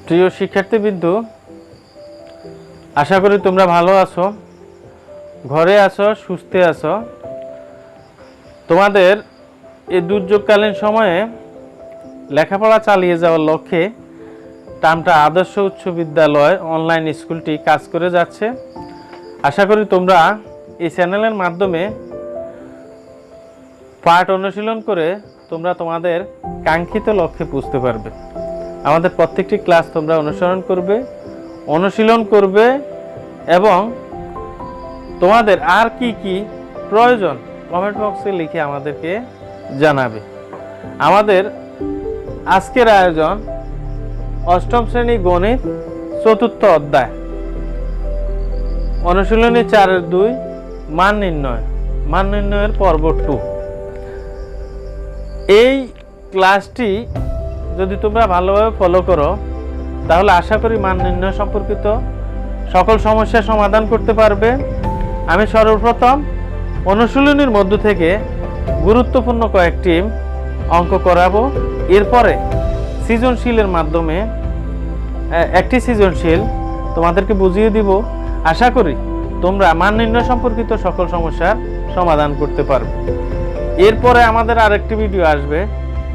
প্রিয় শিক্ষার্থীবৃন্দু, আশা করি তোমরা ভালো আছো, ঘরে আছো, সুস্থ আছো। তোমাদের এই দুর্যোগকালীন সময়ে লেখাপড়া চালিয়ে যাওয়ার লক্ষ্যে টামটা আদর্শ উচ্চ বিদ্যালয় অনলাইন স্কুলটি কাজ করে যাচ্ছে। আশা করি তোমরা এই চ্যানেলের মাধ্যমে পাঠ অনুশীলন করে তোমরা তোমাদের কাঙ্ক্ষিত লক্ষ্যে পৌঁছতে পারবে। আমাদের প্রত্যেকটি ক্লাস তোমরা অনুসরণ করবে, অনুশীলন করবে এবং তোমাদের আর কি কি প্রয়োজন কমেন্ট বক্সে লিখে আমাদেরকে জানাবে। আমাদের আজকের আয়োজন অষ্টম শ্রেণী গণিত চতুর্থ অধ্যায় অনুশীলনী 4-2 মান নির্ণয়ের পর্ব 2। এই ক্লাসটি যদি তোমরা ভালোভাবে ফলো করো তাহলে আশা করি মান নির্ণয় সম্পর্কিত সকল সমস্যার সমাধান করতে পারবে। আমি সর্বপ্রথম অনুশীলনীর মধ্য থেকে গুরুত্বপূর্ণ কয়েকটি অঙ্ক করাবো। এরপরে সৃজনশীলের মাধ্যমে একটি সৃজনশীল তোমাদেরকে বুঝিয়ে দিব। আশা করি তোমরা মান নির্ণয় সম্পর্কিত সকল সমস্যার সমাধান করতে পারবে। এরপরে আমাদের আরেকটি ভিডিও আসবে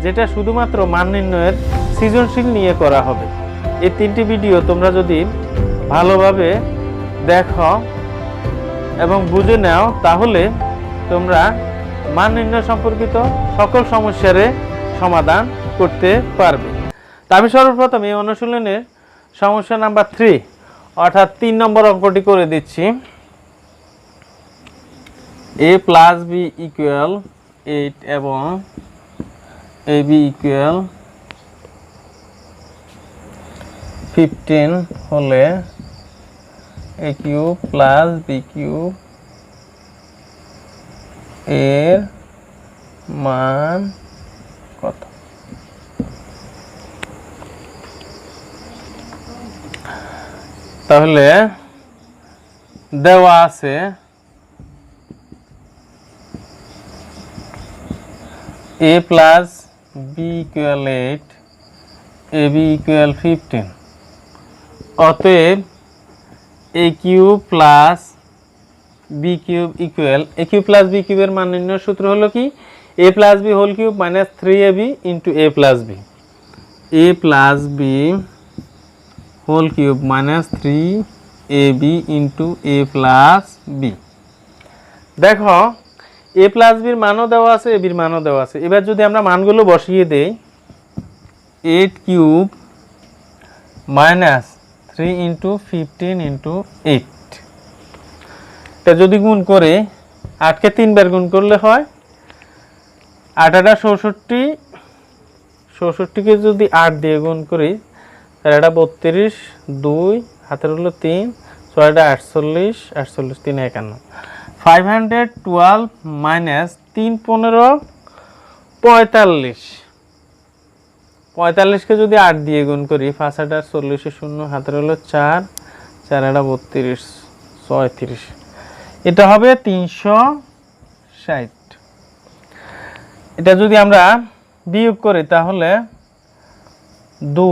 যেটা শুধুমাত্র মান নির্ণয়ের সৃজনশীল নিয়ে করা হবে। এই 3টি ভিডিও তোমরা যদি ভালোভাবে দেখো এবং বুঝে নাও তাহলে তোমরা মান নির্ণয় সম্পর্কিত সকল সমস্যার সমাধান করতে পারবে। তা আমি সর্বপ্রথম এই অনুশীলনের সমস্যা নাম্বার 3 অর্থাৎ 3 নম্বর অঙ্কটি করে দিচ্ছি। a + b = 8 এবং ab = 15 হলে a³ + b³ এর মান কত? তাহলে দেওয়া আছে a + b = 8, ab = 15। অতএব a³ + b³ a³ + b³ এর মান নির্ণয়ের সূত্র হলো কি? a + b whole cube - 3ab * a + b। a + b whole cube - 3ab * a + b। দেখো a + b এর মানও দেওয়া আছে, ab এর মানও দেওয়া আছে। এবার যদি আমরা মানগুলো বসিয়ে দেই 8³ - 3 * 15 * 8, এটা যদি গুণ করে 8কে 3 বার গুণ করলে হয় 8 × 64, 64কে যদি 8 দিয়ে গুণ করি তাহলে এটা 32, 2 হাতের হলো 3, 6 × 48, 48 3 51, 512 - 3 15 45, 45কে যদি 8 দিয়ে গুণ করি 5 × 8 40 0 হাতের হলো 4, 4 × 32 36, এটা হবে 360। এটা যদি আমরা বিয়োগ করি তাহলে 2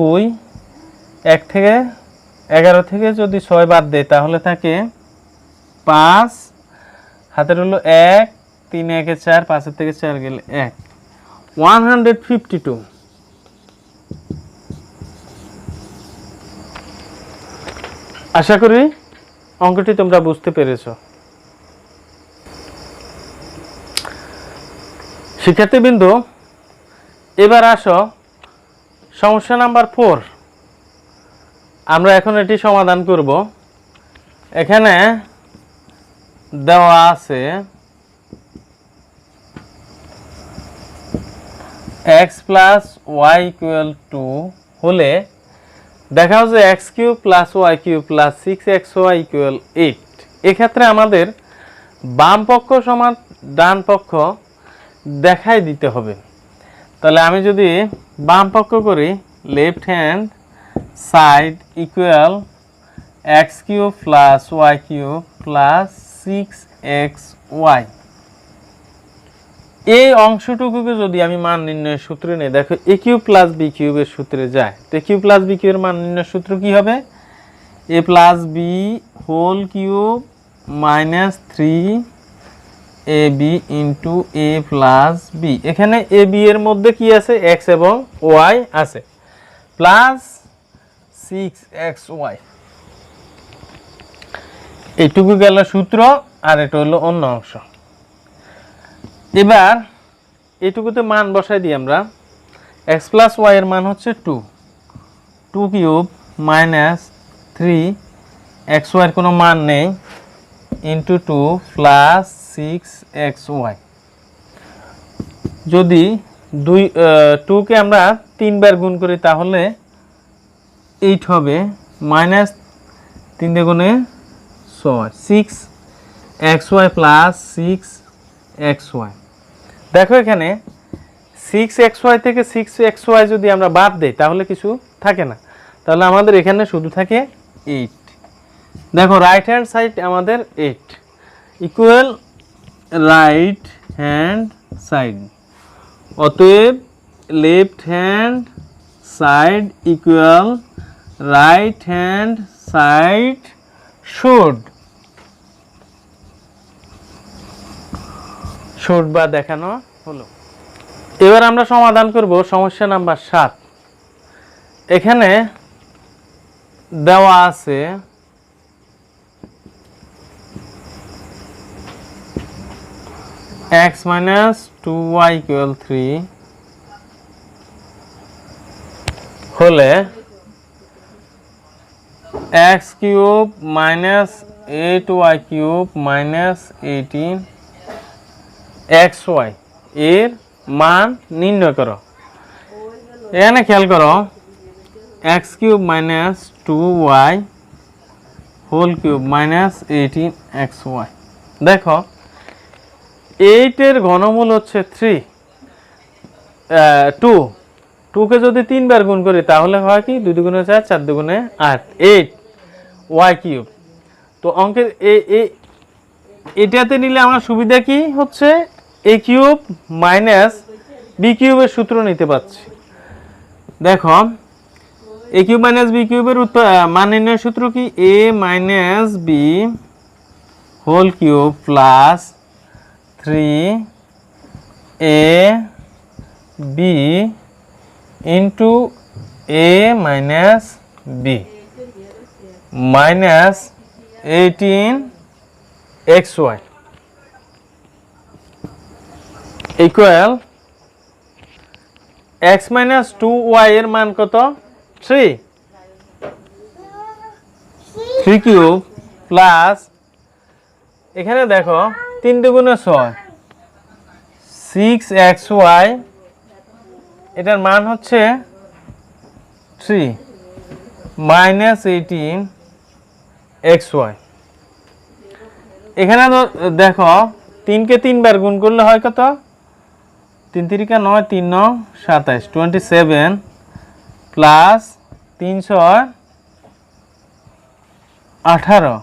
1 থেকে 11 থেকে যদি 6 বাদ দেয় তাহলে থাকে 5, হাতের হলো 1, 3 1 4, 5 থেকে 4 গেলে 1, 152। আশা করি অঙ্কটি তোমরা বুঝতে পেরেছো। শিক্ষার্থীবৃন্দু, এবার আসো সমস্যা নাম্বার 4। আমরা এখন এটি সমাধান করব। এখানে দেওয়া আছে x + y = 2 হলে দেখাও যে x³ + y³ + 6xy = 8। এক্ষেত্রে আমাদের বাম পক্ষ সমান ডান পক্ষ দেখাই দিতে হবে। তাহলে আমি যদি বাম পক্ষ করি left hand side equal x³ + y³ + 6xy। এই অংশটুকুকে যদি আমি মান নির্ণয়ের সূত্রে নেই, দেখো এ কিউব প্লাস বি কিউবের সূত্রে যায়, তো এ কিউব প্লাস বি কিউবের মান নির্ণয়ের সূত্র কি হবে? A plus B whole cube minus 3ab into A plus B. এখানে এ বি এর মধ্যে কি আছে? এক্স এবং ওয়াই আছে, প্লাস 6xy। এইটুকু গেল সূত্র, আর এটা হলো অন্য অংশ। এবার এইটুকুতে মান বসাই দিই আমরা। এক্স প্লাস ওয়াই এর মান হচ্ছে 2 কিউব মাইনাস 3xy এর কোনো মান নেই, ইন্টু 2 প্লাস 6xy। যদি 2কে আমরা 3 বার গুণ করি তাহলে 8 হবে, মাইনাস 3 গুণে 6xy প্লাস 6xy। দেখো এখানে 6xy থেকে 6xy যদি আমরা বাদ দেই তাহলে কিছু থাকে না, তাহলে আমাদের এখানে শুধু থাকে 8। দেখো রাইট হ্যান্ড সাইড আমাদের 8 ইকুয়াল রাইট হ্যান্ড সাইড, অতএব left hand side equal right hand side should বা দেখানো হলো। এবার আমরা সমাধান করব সমস্যা নাম্বার 7। এখানে দেওয়া আছে x minus 2y equal 3 হলে x cube minus 8y cube minus 18xy এর মান নির্ণয় করো। এখানে খেয়াল করো, x cube minus 2y whole cube minus 18xy। দেখো 8 এর ঘনমূল হচ্ছে 2কে যদি 3 বার গুণ করি তাহলে হয় কি? 2 দুগুণে 4, 4 দুগুণে 8, 8y কিউব। তো অঙ্কের এটাতে নিলে আমার সুবিধা কি হচ্ছে? এ কিউব মাইনাস বি কিউবের সূত্র নিতে পারছি। দেখো এ কিউব মাইনাস বি কিউবের মান নির্ণয়ের সূত্র কি? A minus B whole cube plus 3ab into a minus B minus 18xy equal x minus 2y এর মান কত? 3 কিউব প্লাস এখানে দেখো 3 দুগুণে 6, 6xy এটার মান হচ্ছে 3 মাইনাস 18xy। এখানে দেখো 3কে 3 বার গুণ করলে হয় কত? 3 3 9, 3 9 27, 27 প্লাস 3 6 18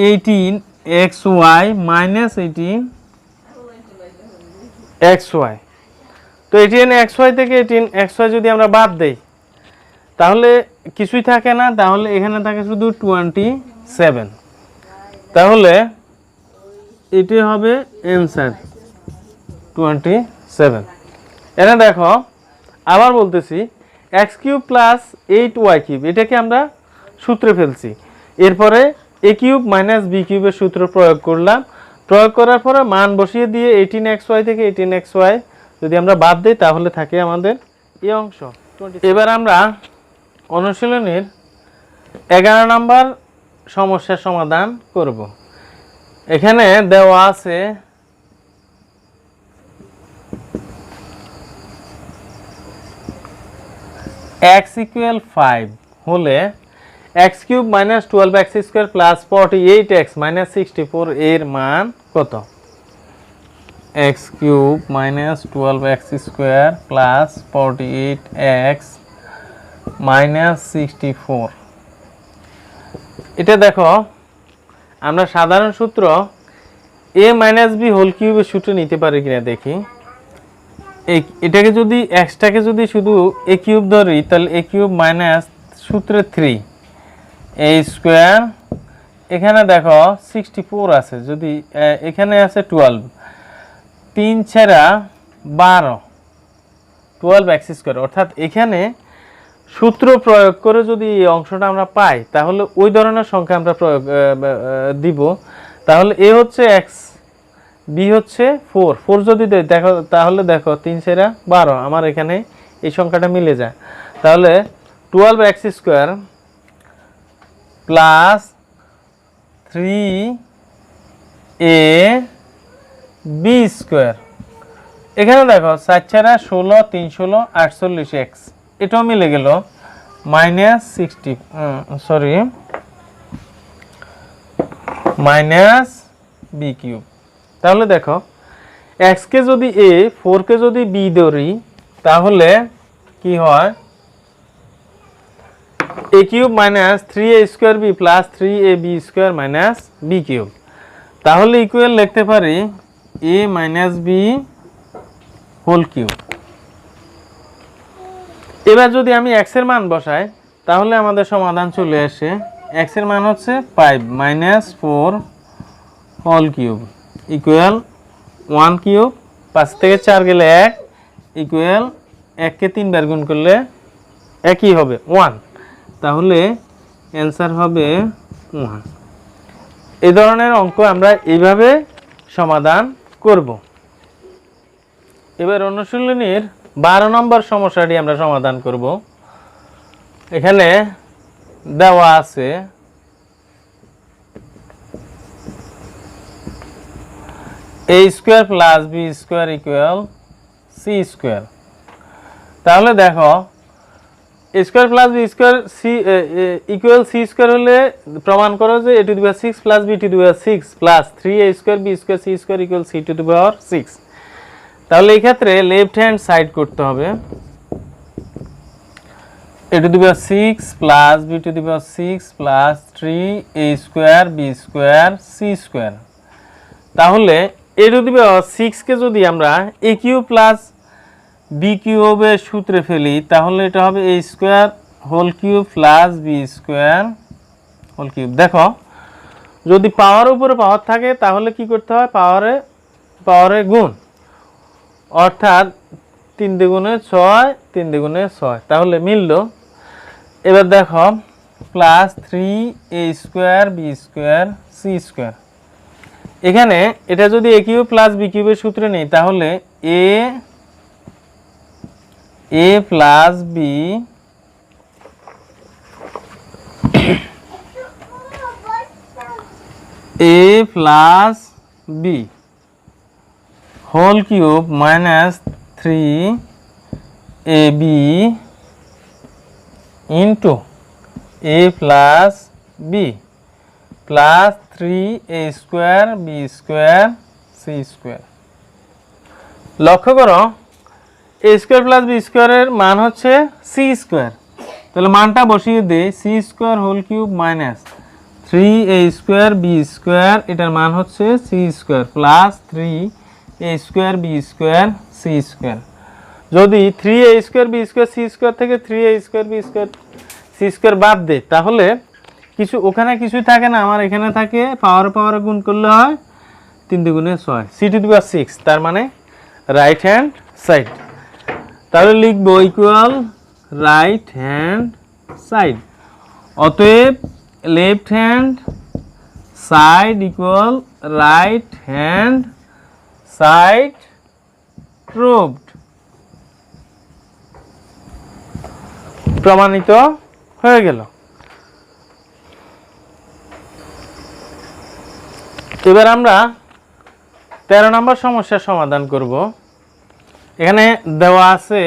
18xy মাইনাস 18xy। তো 18xy থেকে 18xy যদি আমরা বাদ দেই তাহলে কিছুই থাকে না, তাহলে এখানে থাকে শুধু 27। তাহলে এটি হবে অ্যান্সার 27। এখানে দেখো আবার বলতেছি x cube plus 8y cube এটাকে আমরা সূত্রে ফেলছি, এরপরে a কিউব মাইনাস b কিউবের সূত্র প্রয়োগ করলাম। প্রয়োগ করার পরে মান বসিয়ে দিয়ে 18xy থেকে 18xy যদি আমরা বাদ দিই তাহলে থাকে আমাদের এই অংশ। এবার আমরা অনুশীলনীর 11 নম্বর সমস্যার সমাধান করব। এখানে দেওয়া আছে x ইকুয়াল 5 হলে x cube minus 12x square plus 48x minus 64 এর মান কত? x cube minus 12x square plus 48x minus 64। এটা দেখো আমরা সাধারণ সূত্র a মাইনাস বি হোল কিউবের সূত্র নিতে পারি কিনা দেখি। এটাকে যদি এক্সটাকে যদি শুধু এ কিউব ধরি তাহলে এ কিউব মাইনাস সূত্রে 3 এ স্কোয়ার, এখানে দেখো 64 আছে, যদি এখানে আছে 12, 3 ছেড়া 12, 12 এক্স স্কোয়ার। অর্থাৎ এখানে সূত্র প্রয়োগ করে যদি এই অংশটা আমরা পাই তাহলে ওই ধরনের সংখ্যা আমরা প্রয়োগ দিব। তাহলে এ হচ্ছে এক্স, বি হচ্ছে 4, 4 যদি দেখো তাহলে দেখো 3 ছেড়া 12, আমার এখানে এই সংখ্যাটা মিলে যায়। তাহলে 12 x square plus 3 A B square, এখানে দেখো 4 ছেড়া 16, 3 16 48 এক্স, এটাও মিলে গেল minus 60, sorry minus B cube. তাহলে দেখো এক্স কে যদি এ, 4 কে যদি বি ধরি তাহলে কি হয়, A cube minus 3 A square B plus 3 A B square minus B cube. তাহলে ইকুয়াল লিখতে পারি A minus B whole cube. এবার যদি আমি এক্স এর মান বসাই তাহলে আমাদের সমাধান চলে আসে। এক্স এর মান হচ্ছে 5 minus 4 whole cube equal 1 cube, 5 থেকে 4 গেলে 1 ইকুয়াল 1 কে 3 বার গুণ করলে একই হবে 1, তাহলে অ্যান্সার হবে 1। এই ধরনের অঙ্ক আমরা এইভাবে সমাধান করব। এবার অনুশীলনীর 12 নম্বর সমস্যাটি আমরা সমাধান করব। এখানে দেওয়া আছে a square plus B square equal C square. তাহলে দেখো a square plus B square C equal C square হলে প্রমাণ করো যে a to the power 6 plus b to the power 6 plus 3a square B square C square equal C to the power 6। তাহলে এই ক্ষেত্রে left hand side করতে হবে, a to the power 6 plus b to the power 6 plus 3a square B square C square. তাহলে a to the power 6 কে যদি আমরা a cube plus B কিউবের সূত্রে ফেলি তাহলে এটা হবে a square whole cube plus B square whole cube. দেখো যদি পাওয়ার উপরে পাওয়ার থাকে তাহলে কি করতে হয়, পাওয়ারে গুণ, অর্থাৎ 3 দ্বিগুণে 6, 3 দ্বিগুণে 6, তাহলে মিলল। এবার দেখো plus 3a square B square C square, এখানে এটা যদি a কিউব প্লাস বি কিউবের সূত্রে নেই তাহলে a plus B whole cube minus 3ab into a plus b plus 3a square B square C square. লক্ষ্য করো a স্কোয়ার প্লাস বি স্কোয়ারের মান হচ্ছে সি স্কোয়ার, তাহলে মানটা বসিয়ে দেই, c square whole cube minus 3a square B square, এটার মান হচ্ছে c square plus 3a square B square C square. যদি 3a square B square C square থেকে 3a square B square C square বাদ দেয় তাহলে কিছু ওখানে কিছুই থাকে না, আমার এখানে থাকে পাওয়ারে গুণ করলে হয় 3 দুগুণে 6 সি টু দি পাওয়ার 6, তার মানে রাইট হ্যান্ড সাইড। তাহলে লিখবো ইকুয়াল রাইট হ্যান্ড সাইড, অতএব left hand side equal right hand side proved, প্রমাণিত হয়ে গেল। এবার আমরা 13 নম্বর সমস্যার সমাধান করব। এখানে দেওয়া আছে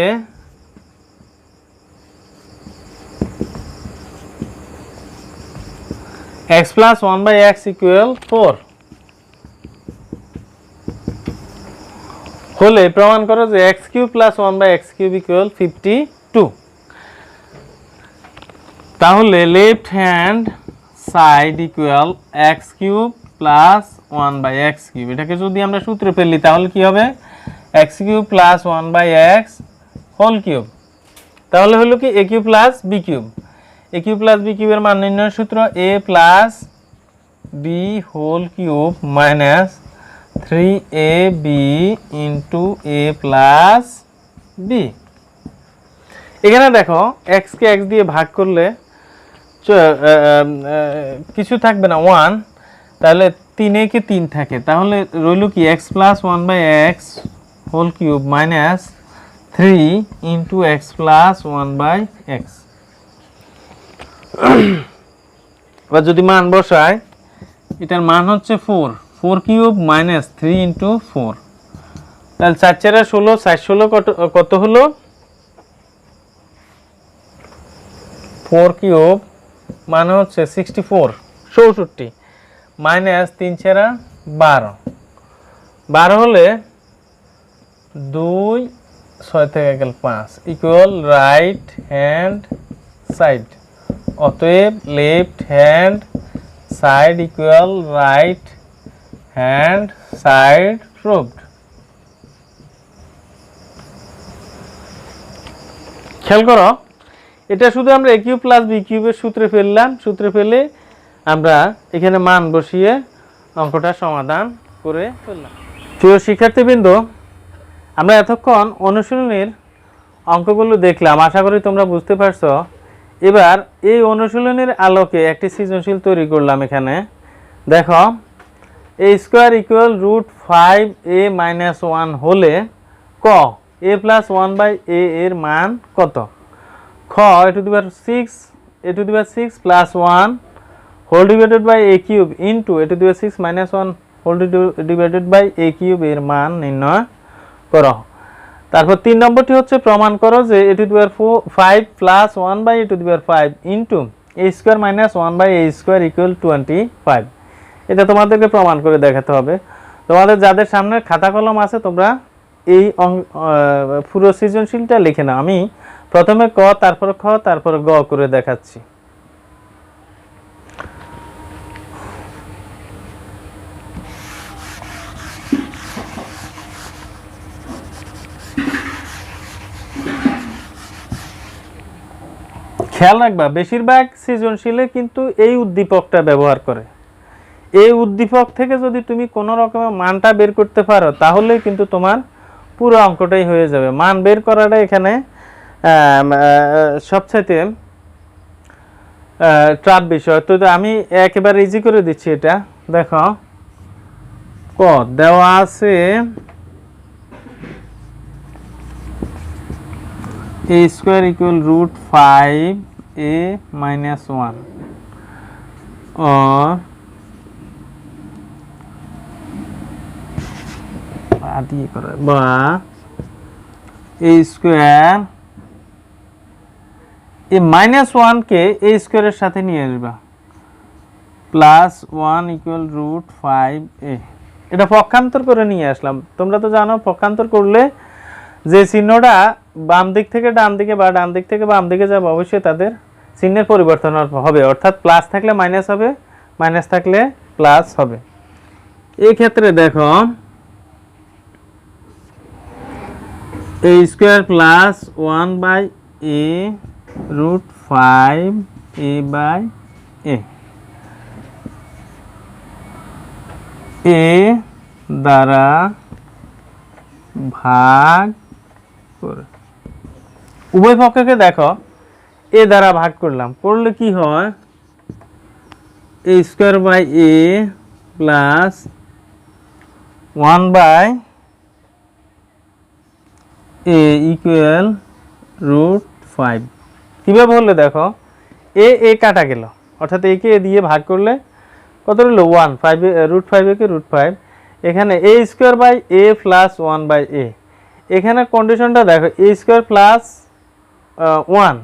x plus 1 by x equal 4 হলে প্রমাণ করো যে x cube plus 1 by x cube equal 52। তাহলে left hand side equal x cube plus 1/x cube. এটাকে যদি আমরা সূত্রে ফেললি তাহলে কি হবে? x cube plus 1/x whole cube. তাহলে হলো কি a cube plus b cube. a cube plus b কিউবের মান নির্ণয়ের সূত্র a plus b whole cube minus 3ab into a plus b। এখানে দেখো x কে x দিয়ে ভাগ করলে কিছু থাকবে না 1, তাহলে 3 এ কে 3 থাকে, তাহলে রইল কি x plus 1/x whole cube minus 3 into x plus 1/x। এবার যদি মান বসায়, এটার মান হচ্ছে 4 কিউব মাইনাস 3 ইন্টু 4, তাহলে 4 4 16, 4 16 কত হলো? 4 কিউব মানে হচ্ছে 64 64 মাইনাস 3 4 12, 12 হলে 2 6 থেকে গেল 5 ইকুয়াল রাইট হ্যান্ড সাইড। অতএব left hand side equal right hand side proved. খেয়াল করো, এটা শুধু আমরা a কিউব প্লাস b কিউবের সূত্রে ফেললাম। সূত্রে ফেলে আমরা এখানে মান বসিয়ে অঙ্কটা সমাধান করে ফেললাম। প্রিয় শিক্ষার্থীবৃন্দ, আমরা এতক্ষণ অনুশীলনীর অঙ্কগুলো দেখলাম, আশা করি তোমরা বুঝতে পারছো। এবার এই অনুশীলনীর আলোকে একটি সৃজনশীল তৈরি করলাম। এখানে দেখো, a square equal root 5a minus 1 হলে ক a প্লাস 1/a এর মান কত? খ a to the power 6 plus 1 whole divided by a cube into a to the power 6 minus 1 whole divided by a cube এর মান নির্ণয় করো। তারপর 3 নম্বরটি হচ্ছে প্রমাণ করো যে a to the power 5 plus 1/a to the power 5 into a square minus 1/a square equal 25। এটা তোমাদেরকে প্রমাণ করে দেখাতে হবে। তোমাদের যাদের সামনে খাতা কলম আছে, তোমরা এই পুরো সৃজনশীলটা লিখে নাও। আমি প্রথমে ক, তারপর খ, তারপর গ করে দেখাচ্ছি। খেয়াল রাখবা, বেশিরভাগ সৃজনশীলে কিন্তু এই উদ্দীপকটা ব্যবহার করে। এই উদ্দীপক থেকে যদি তুমি কোনো রকমের মানটা বের করতে পারো, তাহলে কিন্তু তোমার পুরো অঙ্কটাই হয়ে যাবে। মান বের করাটা এখানে সবচাইতে ট্রাপ বিষয়। তো আমি একেবারে ইজি করে দিচ্ছি। এটা দেখো, ক দেওয়া আছে a square equal root 5a minus 1 or বা a স্কোয়ার, এই মাইনাস 1 কে a স্কোয়ারের সাথে নিয়ে আসবা, প্লাস 1 ইকুয়াল রুট 5a। এটা পক্ষান্তর করে নিয়ে আসলাম। তোমরা তো জানো, পক্ষান্তর করলে যে চিহ্নটা বাম দিক থেকে ডান দিকে বা ডান দিক থেকে বাম দিকে যাবে, অবশ্যই তাদের চিহ্নের পরিবর্তন হবে। অর্থাৎ প্লাস থাকলে মাইনাস হবে, মাইনাস থাকলে প্লাস হবে। এই ক্ষেত্রে দেখো, a square plus 1/a root 5a/a a দ্বারা ভাগ করে উভয় পক্ষকে দেখো a দ্বারা ভাগ করলাম, করলে কি হয়? a square by a plus 1/a equal root 5। কীভাবে হলে দেখো, a কাটা গেল, অর্থাৎ a কে দিয়ে ভাগ করলে কত রইল? 1, 5 রুট 5a কে রুট 5। এখানে a square by a plus 1/a। এখানে কন্ডিশনটা দেখো, a স্কোয়ার প্লাস 1,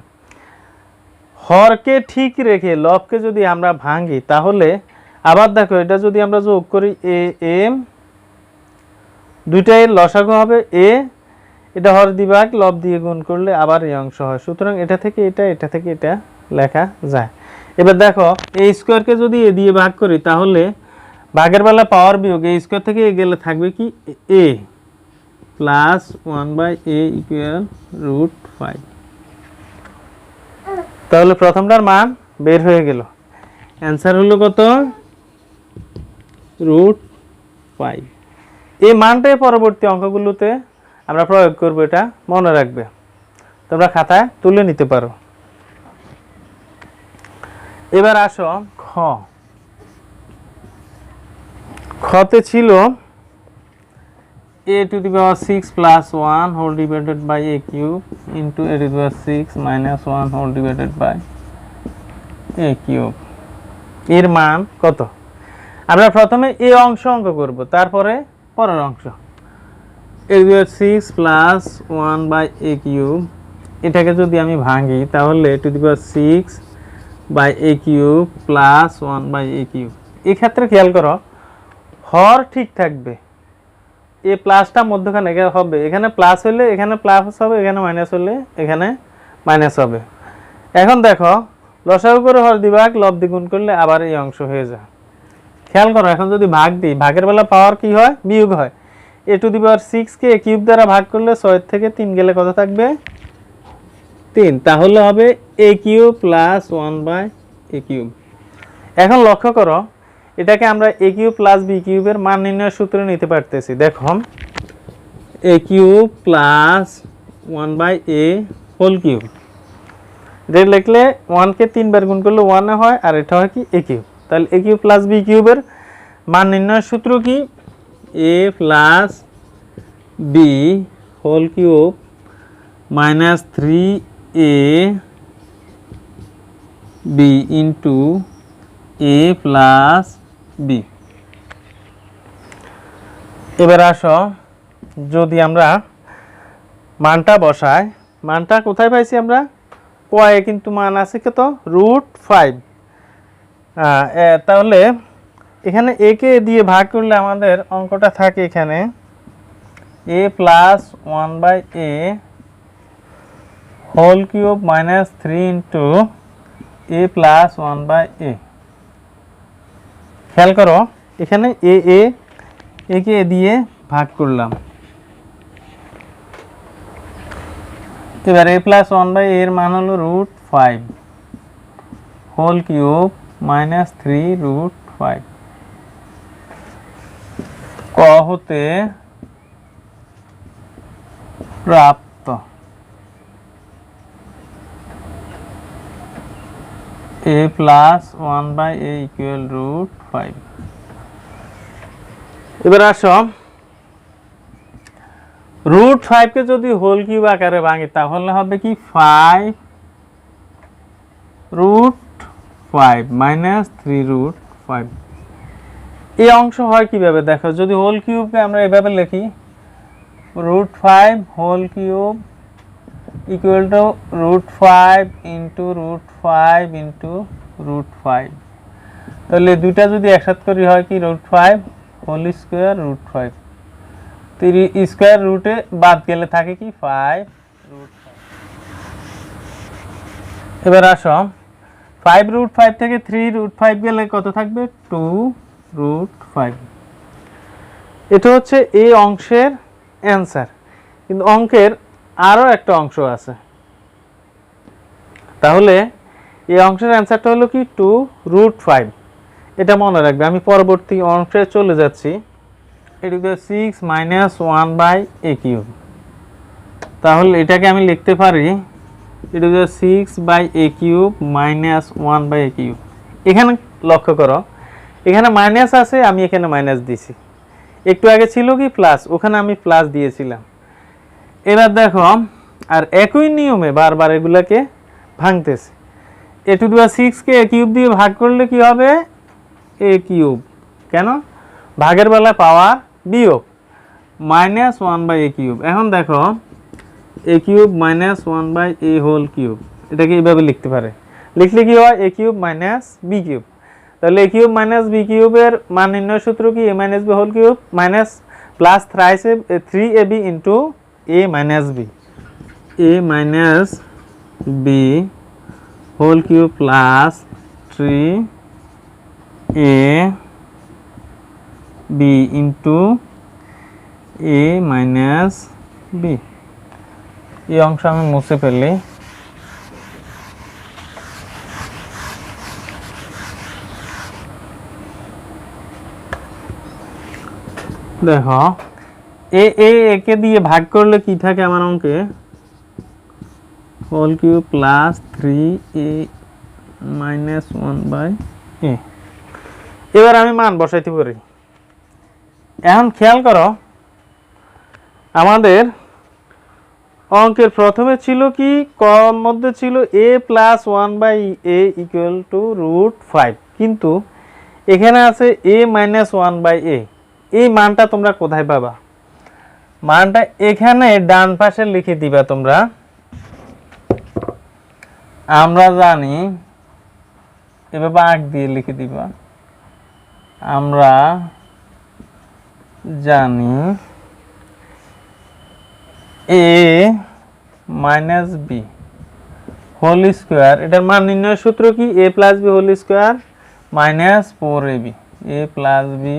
হরকে ঠিক রেখে লবকে যদি আমরা ভাঙি, তাহলে আবার দেখো, এটা যদি আমরা যোগ করি a m, দুইটাই লসাগু হবে a, এটা হর দিবাগ লব দিয়ে গুণ করলে আবার এই অংশ হয়। সুতরাং এটা থেকে এটা, এটা থেকে এটা লেখা যায়। এবার দেখো, a স্কোয়ারকে যদি a দিয়ে ভাগ করি, তাহলে ভাগের বেলা পাওয়ার বিয়োগ এ স্কয়ার থেকে এ গেলে থাকবে কি এ প্লাস 1/a ইকুয়াল √5। তাহলে প্রথমটার মান বের হয়ে গেল। অ্যান্সার হলো কত? √5। এই মানটাই পরবর্তী অঙ্কগুলোতে আমরা প্রয়োগ করব, এটা মনে রাখবে, তোমরা খাতায় তুলে নিতে পারো। এবার আসো খতে ছিল a⁻6 + 1 whole divided by a³ into a⁻6 - 1 whole divided by a³। এর মান কত? আমরা প্রথমে এই অংশ অঙ্ক করব, তারপরে পরের অংশ। a⁻6 + 1/a³ এটাকে যদি আমি ভাঙি তাহলে a⁻6 a³ + 1/a³। এই ক্ষেত্রে খেয়াল করো, হর ঠিক থাকবে, এই প্লাসটা মধ্যখানে হবে, এখানে প্লাস হলে এখানে প্লাস হবে, এখানে মাইনাস হলে এখানে মাইনাস হবে। এখন দেখো, লসাগু করে হর দিভাগ লব দ্বিগুণ করলে আবার এই অংশ হয়ে যায়। খেয়াল করো, এখন যদি ভাগ দিই, ভাগের বেলা পাওয়ার কি হয়? বিয়োগ হয়। a⁻6 কে a³ দ্বারা ভাগ করলে 6 থেকে 3 গেলে কত থাকবে? 3। তাহলে হবে a³ + 1/a³। এখন লক্ষ্য করো, এটাকে আমরা a³ + b³ এর মান নির্ণয়ের সূত্রে নিতে পারতেছি। দেখো, a³ + 1/a³ এটা লিখলে 1 কে 3 বার গুণ করলে 1 হয়, আর এটা হয় কি a³। তাহলে a³ + b³ এর মান নির্ণয়ের সূত্র কি? a + b³ - 3ab into a + b। এবার আসো, যদি আমরা মানটা বসাই, মানটা কোথায় পাইছি আমরা? কয়ে কিন্তু মান আছে কত? √5। তাহলে এখানে a কে দিয়ে ভাগ করলে আমাদের অঙ্কটা থাকে এখানে a + 1/a³ - 3 into a + 1/a। খেয়াল করো, এখানে এ কে দিয়ে ভাগ করলাম। এবার a + 1/a এর মান হলো √5 - 3√5। ক হতে প্রাপ্ত a + 1/a = √5। এবার আসো, √5 কে যদি হোল কিউব আকারে ভাঙি তাহলে হবে কি 5√5 - 3√5। এই অংশ হয় কিভাবে দেখো, যদি হোল কিউবকে আমরা এভাবে লিখি √5 whole cube equal to √5 into √5 into √5। তাহলে দুইটা যদি একসাথে করি হয় কি √5 হোল স্কয়ার √5। 3 স্কয়ার রুটে বাদ গেলে থাকে কি 5√5। এবার আসো, 5√5 থেকে 3√5 গেলে কত থাকবে? 2√5। এটা হচ্ছে এই অংশের অ্যান্সার। কিন্তু অঙ্কের আরও একটা অংশ আছে, তাহলে এই অংশের অ্যান্সারটা হলো কি 2√5। এটা মনে রাখবে। আমি পরবর্তী অংশে চলে যাচ্ছি। a⁻6 - 1/a³। তাহলে এটাকে আমি লিখতে পারি a⁻6/a³ - 1/a³। এখানে লক্ষ্য করো, এখানে মাইনাস আছে, আমি এখানে মাইনাস দিছি। একটু আগে ছিল কি প্লাস, ওখানে আমি প্লাস দিয়েছিলাম। এবার দেখো, আর একই নিয়মে বারবার এগুলাকে ভাঙতেছে। a⁻6 কে a³ দিয়ে ভাগ করলে কি হবে? a³। কেন? ভাগের বেলা পাওয়ার বিয়োগ -1/a³। এখন দেখো, a³ - 1/a³, এটাকে এইভাবে লিখতে পারে। লিখলে কি হয়? a³ - b³। তাহলে a³ - b³ এর মান নির্ণয়ের সূত্র কি? a - b³ minus plus 3ab into a - b। a - b³ plus 3a B into a minus b. এই অংশ আমি মুছে ফেলি। দেখো একে দিয়ে ভাগ করলে কি থাকে আমার অঙ্কে, whole cube plus 3a minus 1/a। এবার আমি মান বসাইতে পারি। এখন খেয়াল করো, আমাদের অঙ্কের প্রথমে ছিল কি, কম মধ্যে ছিল a plus 1/a equal to √5, কিন্তু এখানে আছে a মাইনাস 1/a। এই মানটা তোমরা কোথায় পাবা? মানটা এখানে ডান পাশে লিখে দিবা তোমরা। আমরা জানি, এভাবে আঁক দিয়ে লিখে দিবা। আমরা জানি a minus B whole square, এটার মান নির্ণয়ের সূত্র কি, a plus B whole square minus 4ab, a plus B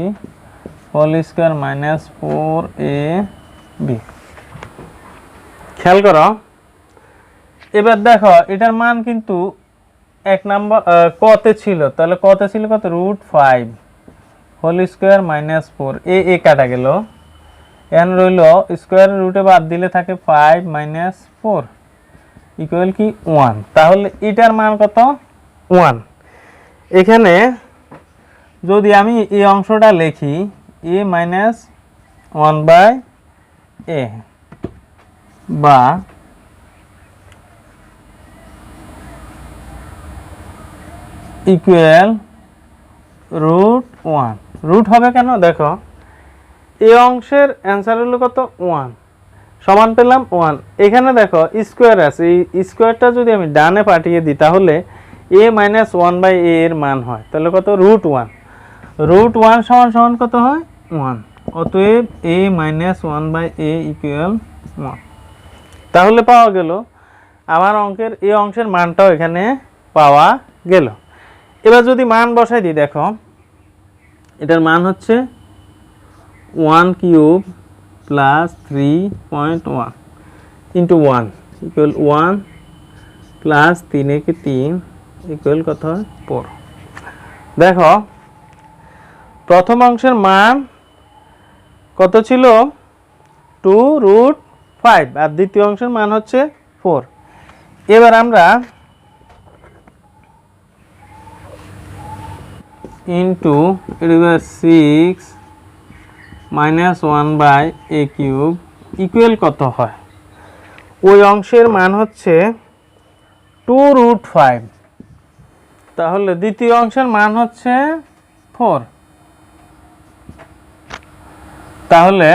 whole square minus 4ab। খেয়াল করো, এবার দেখো এটার মান কিন্তু এক নাম্বার কতে ছিল, তাহলে কতে ছিল কত, √5 হোল স্কোয়ার মাইনাস 4, এ কাটা গেল, এখন রইল স্কোয়ার রুটে বাদ দিলে থাকে 5 মাইনাস 4 ইকুয়াল কি 1। তাহলে এটার মান কত, 1। এখানে যদি আমি এই অংশটা লিখি a মাইনাস 1/a বা ইকুয়াল √1, রুট হবে কেন, দেখো এই অংশের অ্যান্সার হলো কত, 1, সমান পেলাম 1। এখানে দেখো স্কোয়ার আছে, এই স্কোয়ারটা যদি আমি ডানে পাঠিয়ে দিই তাহলে a মাইনাস 1/a এর মান হয়, তাহলে কত, √1। √1 সমান সমান কত হয়, 1। অতএব a মাইনাস 1/a ইকুয়াল 1। তাহলে পাওয়া গেল আমার অঙ্কের এই অংশের মানটাও এখানে পাওয়া গেল। এবার যদি মান বসাই দিই, দেখো এটার মান হচ্ছে 1 cube plus 3.1 into 1 equal 1 plus 3 একে 3 ইকুয়াল কত হয়, 4। দেখো প্রথম অংশের মান কত ছিল, 2√5, আর দ্বিতীয় অংশের মান হচ্ছে 4। এবার আমরা into 6 minus 1/a cube equal কত হয়, ওই অংশের মান হচ্ছে 2√5, তাহলে দ্বিতীয় অংশের মান হচ্ছে 4। তাহলে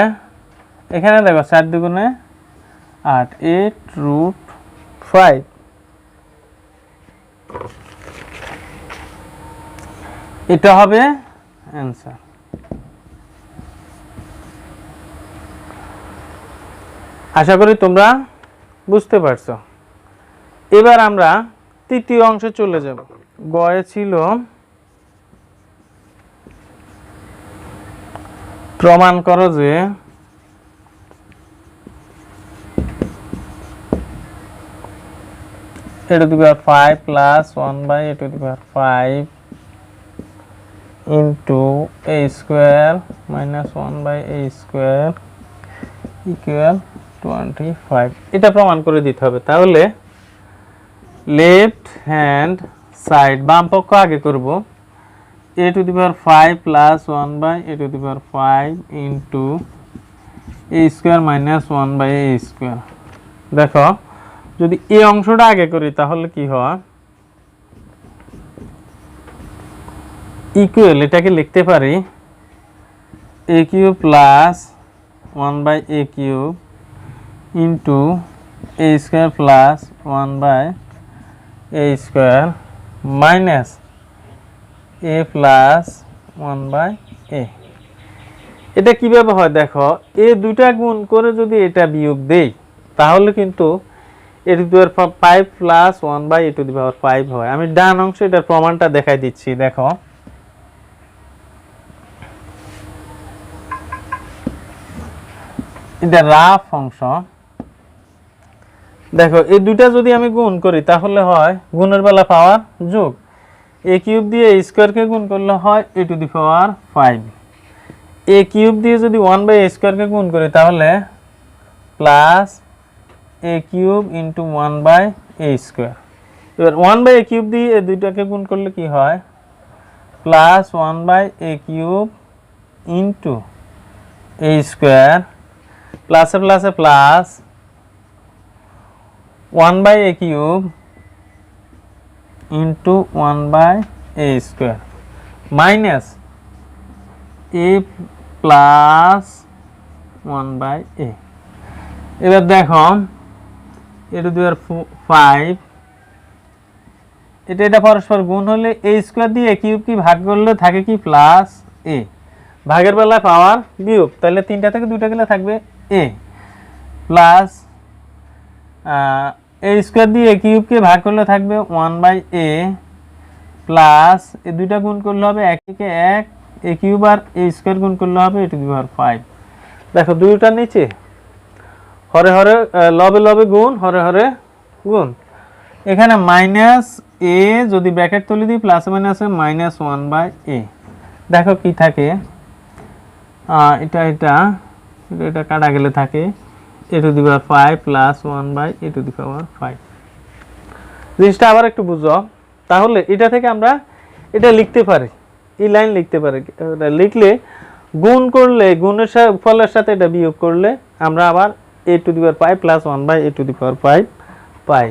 এখানে দেখো 4 দুগুণে 8, 8√5, এটা হবে অ্যান্সার। আশা করি তোমরা বুঝতে পারছো। এবার আমরা তৃতীয় অংশে চলে যাব। গয়ে ছিল প্রমাণ করো যে a⁵ plus 1/a⁵ into a² minus 1/a² equal 25। এটা প্রমাণ করে দিতে হবে। তাহলে লেফট হ্যান্ড সাইড, বাম পক্ষ আগে করব, a⁵ plus 1/a⁵ into a² minus 1/a²। দেখো যদি এই অংশটা আগে করি তাহলে কি হয়, ইকুয়াল এটাকে লিখতে পারি a³ plus 1/a³ into a² plus 1/a² minus a plus 1/a। এটা কিভাবে হয় দেখো, এ দুইটা গুণ করে যদি এটা বিয়োগ দেই তাহলে কিন্তু a⁵ প্লাস 1/a⁵ হয়। আমি ডান অংশে এটার প্রমাণটা দেখাই দিচ্ছি। দেখো এটা রাফ অংশ। দেখো এই দুইটা যদি আমি গুণ করি তাহলে হয় গুণের বেলা পাওয়ার যোগ, এ কিউব দিয়ে এ স্কোয়ারকে গুণ করলে হয় এ to the power 5। A cube দিয়ে যদি 1/a স্কোয়ারকে গুণ করি তাহলে প্লাস এ কিউব ইন্টু 1/a স্কোয়ার। এবার 1/a কিউব দিয়ে এই দুইটাকে গুণ করলে কি হয় plus 1/a cube into A square, প্লাসে প্লাসে plus 1/a cube into 1/a square minus A plus 1/a। এবার দেখো এ টু দি পাওয়ার 5, এটা পরস্পর গুণ হলে এ স্কোয়ার দিয়ে এ কিউব কি ভাগ করলে থাকে কি প্লাস এ, ভাগের বেলায় পাওয়ার বিয়োগ, তাহলে 3টা থেকে 2টা গেলে থাকবে এ, প্লাস এ স্কোয়ার দিয়ে এ কিউবকে ভাগ করলে থাকবে 1/a, প্লাস এই দুইটা গুণ করলে হবে 1 থেকে 1, এ কিউব আর এ স্কোয়ার গুণ করলে হবে এ টু দি পাওয়ার 5। দেখো দুইটার নিচে হরে হরে লবে লবে গুণ, হরে হরে গুণ। এখানে মাইনাস এ যদি ব্র্যাকেট তুলে দিই প্লাস মাইনাসে মাইনাস 1/a। দেখো কি থাকে এটা এটা এটা কাটা গেলে থাকে A to the power 5 plus 1/a to the power 5। জিনিসটা আবার একটু বুঝো, তাহলে এটা থেকে আমরা এটা লিখতে পারি, এই লাইন লিখতে পারি। এটা লিখলে গুণ করলে গুণের ফলের সাথে এটা বিয়োগ করলে আমরা আবার a to the power 5 plus 1/a to the power 5 পাই।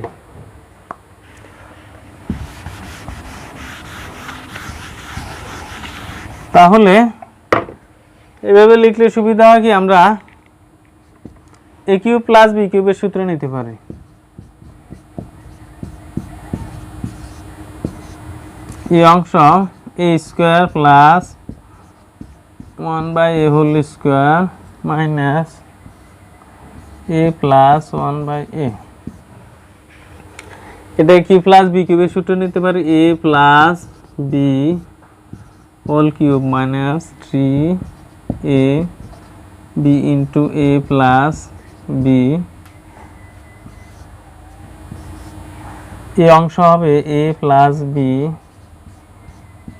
তাহলে এভাবে লিখলে সুবিধা হয় কি আমরা এ কিউব প্লাস বি কিউবের সূত্র নিতে পারি। এই অংশ A square plus 1/a whole square minus A plus 1/a, এটা কি প্লাস বি কিউবের সূত্র নিতে পারি A plus B whole cube minus 3a B into A plus B. এই অংশ হবে A plus B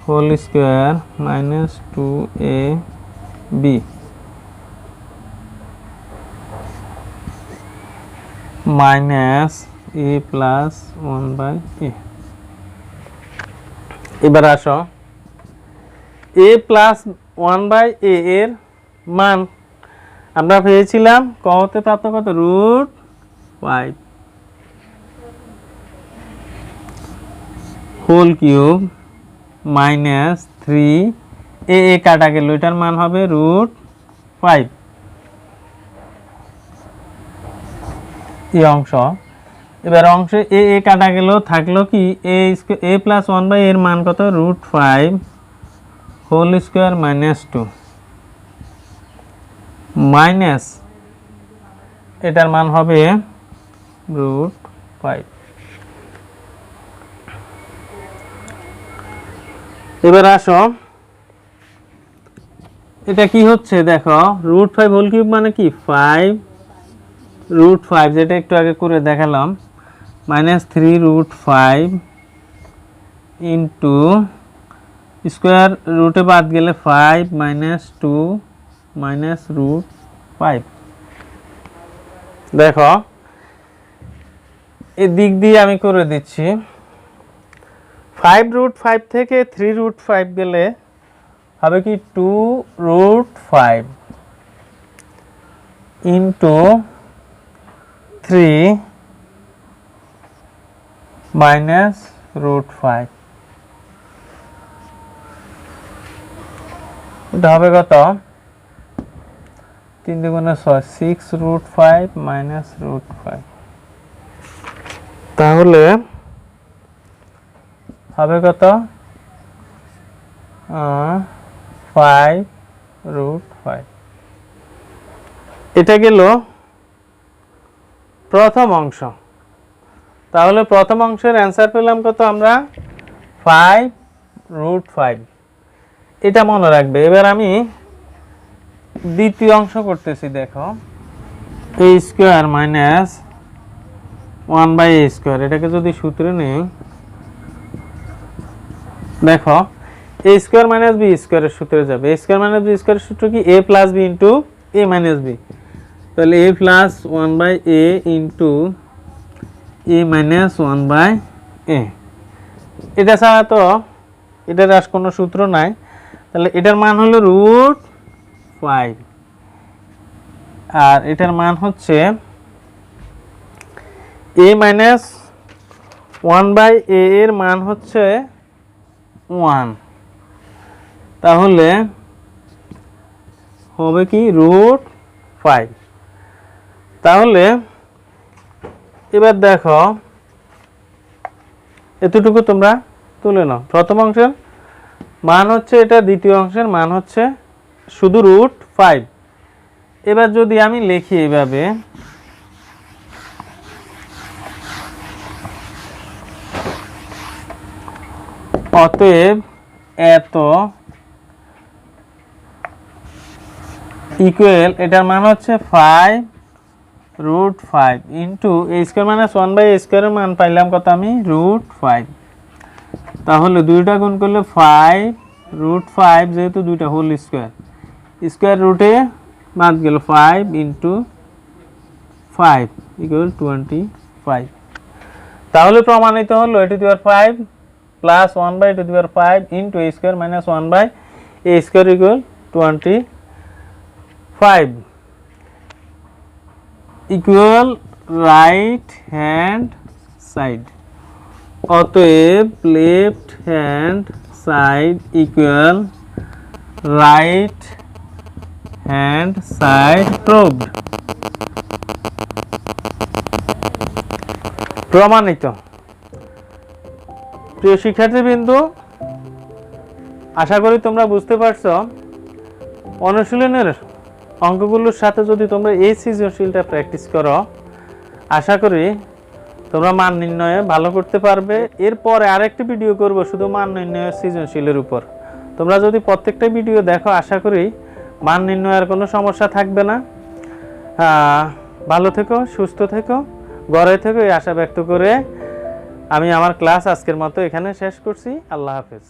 whole square minus 2ab minus A plus 1/a। এবার আসো এ প্লাস 1/a এর মান আমরা পেয়েছিলাম কতে প্রাপ্ত কত √5 হোল কিউব মাইনাস 3 এ কাটা গেল, এটার মান হবে √5 এই অংশ। এবার অংশে এ কাটা গেল, থাকলো কি এ প্লাস 1/a এর মান কত √5 হোল স্কোয়ার মাইনাস 2 মাইনাস এটার মান হবে √5। এবার আসো এটা কি হচ্ছে দেখো √5 হোল কিউব মানে কি 5 যেটা একটু আগে করে দেখালাম মাইনাস 3√5 ইন্টু স্কোয়ার রুটে বাদ গেলে 5 মাইনাস 2 মাইনাস √5। দেখো এই দিক দিয়ে আমি করে দিচ্ছি 5√5 থেকে 3√5 গেলে হবে কি 2√5 ইন্টু 3 মাইনাস √5। এটা হবে কত 3 দুগুণে 6 6√5 মাইনাস √5। তাহলে হবে কত 5√5। এটা গেল প্রথম অংশ। তাহলে প্রথম অংশের অ্যান্সার পেলাম কত আমরা 5√5, এটা মনে রাখবে। এবার আমি দ্বিতীয় অংশ করতেছি। দেখো এ স্কোয়ার মাইনাস 1/a স্কোয়ার, এটাকে যদি সূত্রে নেই, দেখো এ স্কোয়ার মাইনাস বি স্কোয়ারের সূত্রে যাবে। এ স্কোয়ার মাইনাস বি স্কোয়ারের সূত্র কি? এ plus B into a minus B. তাহলে এ plus 1/a into a minus 1/a। এটা ছাড়া তো এটার আর কোনো সূত্র নাই। তাহলে এটার মান হলো √5 আর এটার মান হচ্ছে a মাইনাস 1/a এর মান হচ্ছে 1। তাহলে হবে কি √5। তাহলে এবার দেখো এতটুকু তোমরা তুলে নাও। প্রথম অংশের মান হচ্ছে এটা, দ্বিতীয় অংশের মান হচ্ছে শুধু √5। এবার যদি আমি লিখি এভাবে, অতএব এত ইকুয়াল, এটার মান হচ্ছে 5√5 into A square minus 1/a স্কোয়ারের মান পাইলাম কত আমি? √5। তাহলে দুইটা গুণ করলে 5√5, যেহেতু দুইটা হোল স্কোয়ার, স্কোয়ার রুটে বাদ গেল 5 ইন্টু 5 ইকুয়াল 25। তাহলে প্রমাণিত হলো a⁵ plus 1/a⁵ into a square minus 1/a square equal 25 equal right hand side. অতএব left hand side equal right hand side proved. প্রমাণিত। প্রিয় শিক্ষার্থীবৃন্দু, আশা করি তোমরা বুঝতে পারছো। অনুশীলনের অঙ্কগুলোর সাথে যদি তোমরা এই সৃজনশীলটা প্র্যাকটিস করো, আশা করি তোমরা মান নির্ণয়ে ভালো করতে পারবে। এরপরে আরেকটি ভিডিও করব শুধু মান নির্ণয়ের সৃজনশীলের উপর। তোমরা যদি প্রত্যেকটা ভিডিও দেখো, আশা করি মান নির্ণয়ের কোনো সমস্যা থাকবে না। ভালো থেকো, সুস্থ থেকো, ঘরে থেকো, এই আশা ব্যক্ত করে আমি আমার ক্লাস আজকের মতো এখানে শেষ করছি। আল্লাহ হাফেজ।